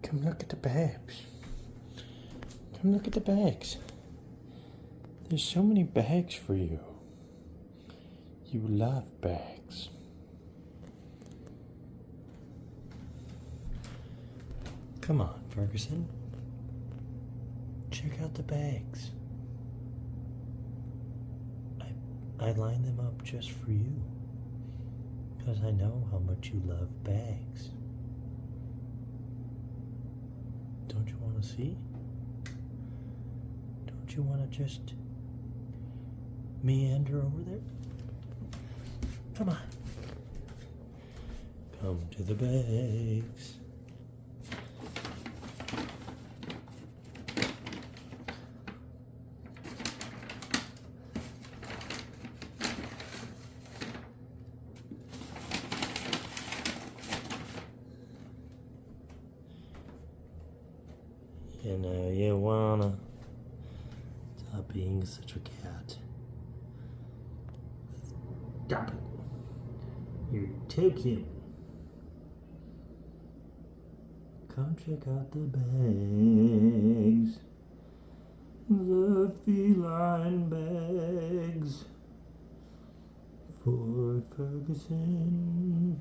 Come look at the bags. Come look at the bags. There's so many bags for you. You love bags. Come on, Ferguson. Check out the bags. I lined them up just for you. Because I know how much you love bags. Don't you want to see? Don't you want to just meander over there? Come on. Come to the bags. You know you wanna stop being such a cat. Stop it. You're too cute. Come check out the bags. The feline bags for Ferguson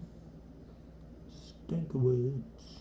Stinkowitz.